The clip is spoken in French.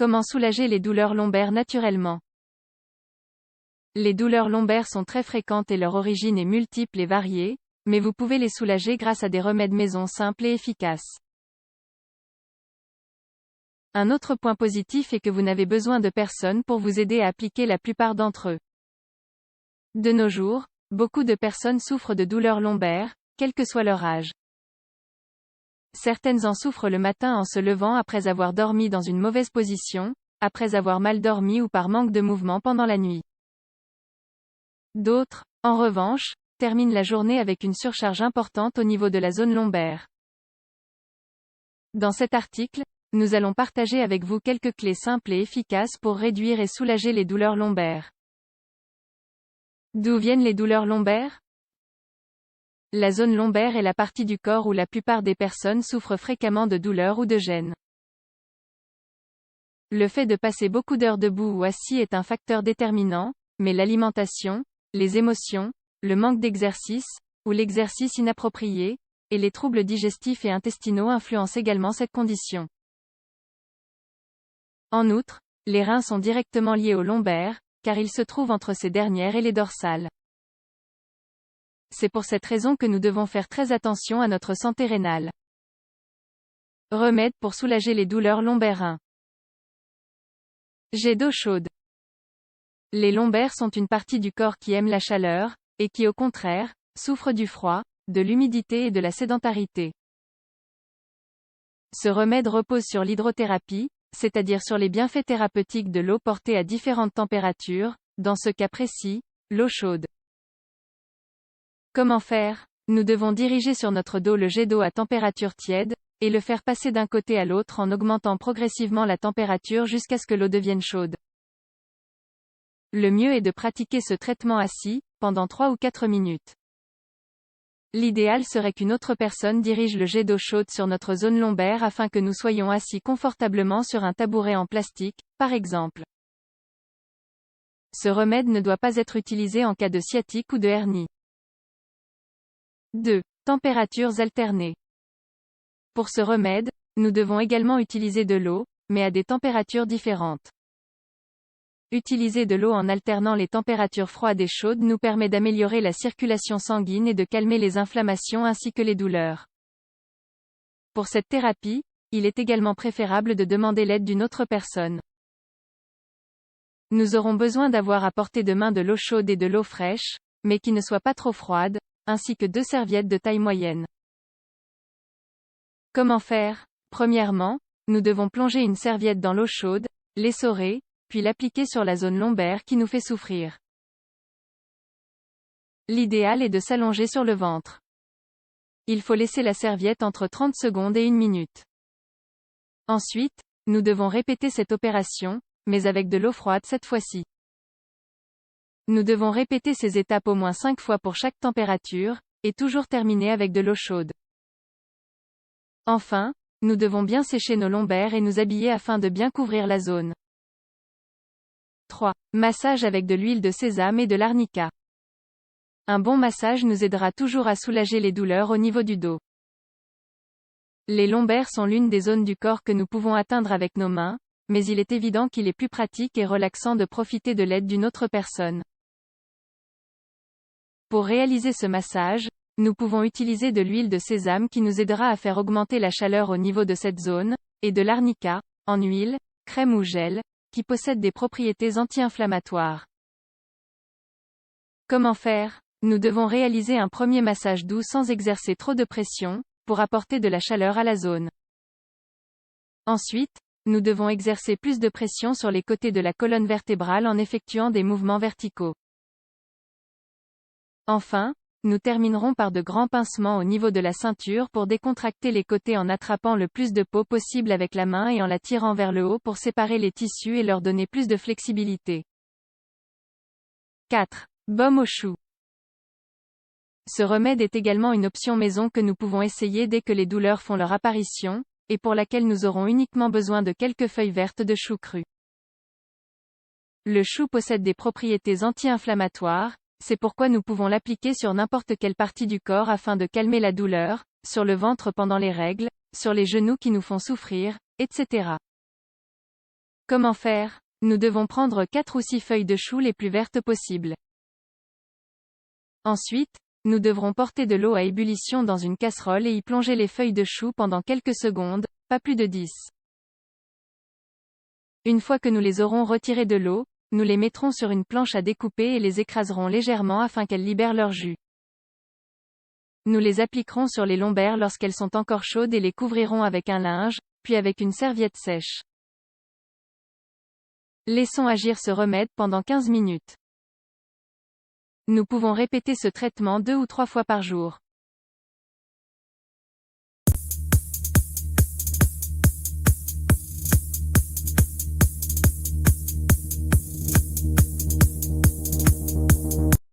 Comment soulager les douleurs lombaires naturellement? Les douleurs lombaires sont très fréquentes et leur origine est multiple et variée, mais vous pouvez les soulager grâce à des remèdes maison simples et efficaces. Un autre point positif est que vous n'avez besoin de personne pour vous aider à appliquer la plupart d'entre eux. De nos jours, beaucoup de personnes souffrent de douleurs lombaires, quel que soit leur âge. Certaines en souffrent le matin en se levant après avoir dormi dans une mauvaise position, après avoir mal dormi ou par manque de mouvement pendant la nuit. D'autres, en revanche, terminent la journée avec une surcharge importante au niveau de la zone lombaire. Dans cet article, nous allons partager avec vous quelques clés simples et efficaces pour réduire et soulager les douleurs lombaires. D'où viennent les douleurs lombaires? La zone lombaire est la partie du corps où la plupart des personnes souffrent fréquemment de douleurs ou de gênes. Le fait de passer beaucoup d'heures debout ou assis est un facteur déterminant, mais l'alimentation, les émotions, le manque d'exercice, ou l'exercice inapproprié, et les troubles digestifs et intestinaux influencent également cette condition. En outre, les reins sont directement liés aux lombaires, car ils se trouvent entre ces dernières et les dorsales. C'est pour cette raison que nous devons faire très attention à notre santé rénale. Remèdes pour soulager les douleurs lombaires 1. Jet d'eau chaude. Les lombaires sont une partie du corps qui aime la chaleur, et qui au contraire, souffre du froid, de l'humidité et de la sédentarité. Ce remède repose sur l'hydrothérapie, c'est-à-dire sur les bienfaits thérapeutiques de l'eau portée à différentes températures, dans ce cas précis, l'eau chaude. Comment faire? Nous devons diriger sur notre dos le jet d'eau à température tiède, et le faire passer d'un côté à l'autre en augmentant progressivement la température jusqu'à ce que l'eau devienne chaude. Le mieux est de pratiquer ce traitement assis, pendant 3 ou 4 minutes. L'idéal serait qu'une autre personne dirige le jet d'eau chaude sur notre zone lombaire afin que nous soyons assis confortablement sur un tabouret en plastique, par exemple. Ce remède ne doit pas être utilisé en cas de sciatique ou de hernie. 2. Températures alternées. Pour ce remède, nous devons également utiliser de l'eau, mais à des températures différentes. Utiliser de l'eau en alternant les températures froides et chaudes nous permet d'améliorer la circulation sanguine et de calmer les inflammations ainsi que les douleurs. Pour cette thérapie, il est également préférable de demander l'aide d'une autre personne. Nous aurons besoin d'avoir à portée de main de l'eau chaude et de l'eau fraîche, mais qui ne soit pas trop froide, ainsi que 2 serviettes de taille moyenne. Comment faire? Premièrement, nous devons plonger une serviette dans l'eau chaude, l'essorer, puis l'appliquer sur la zone lombaire qui nous fait souffrir. L'idéal est de s'allonger sur le ventre. Il faut laisser la serviette entre 30 secondes et 1 minute. Ensuite, nous devons répéter cette opération, mais avec de l'eau froide cette fois-ci. Nous devons répéter ces étapes au moins 5 fois pour chaque température, et toujours terminer avec de l'eau chaude. Enfin, nous devons bien sécher nos lombaires et nous habiller afin de bien couvrir la zone. 3. Massage avec de l'huile de sésame et de l'arnica. Un bon massage nous aidera toujours à soulager les douleurs au niveau du dos. Les lombaires sont l'une des zones du corps que nous pouvons atteindre avec nos mains, mais il est évident qu'il est plus pratique et relaxant de profiter de l'aide d'une autre personne. Pour réaliser ce massage, nous pouvons utiliser de l'huile de sésame qui nous aidera à faire augmenter la chaleur au niveau de cette zone, et de l'arnica, en huile, crème ou gel, qui possède des propriétés anti-inflammatoires. Comment faire? Nous devons réaliser un premier massage doux sans exercer trop de pression, pour apporter de la chaleur à la zone. Ensuite, nous devons exercer plus de pression sur les côtés de la colonne vertébrale en effectuant des mouvements verticaux. Enfin, nous terminerons par de grands pincements au niveau de la ceinture pour décontracter les côtés en attrapant le plus de peau possible avec la main et en la tirant vers le haut pour séparer les tissus et leur donner plus de flexibilité. 4. Baume au chou. Ce remède est également une option maison que nous pouvons essayer dès que les douleurs font leur apparition, et pour laquelle nous aurons uniquement besoin de quelques feuilles vertes de chou cru. Le chou possède des propriétés anti-inflammatoires, c'est pourquoi nous pouvons l'appliquer sur n'importe quelle partie du corps afin de calmer la douleur, sur le ventre pendant les règles, sur les genoux qui nous font souffrir, etc. Comment faire? Nous devons prendre 4 ou 6 feuilles de chou les plus vertes possibles. Ensuite, nous devrons porter de l'eau à ébullition dans une casserole et y plonger les feuilles de chou pendant quelques secondes, pas plus de 10. Une fois que nous les aurons retirées de l'eau, nous les mettrons sur une planche à découper et les écraserons légèrement afin qu'elles libèrent leur jus. Nous les appliquerons sur les lombaires lorsqu'elles sont encore chaudes et les couvrirons avec un linge, puis avec une serviette sèche. Laissons agir ce remède pendant 15 minutes. Nous pouvons répéter ce traitement 2 ou 3 fois par jour.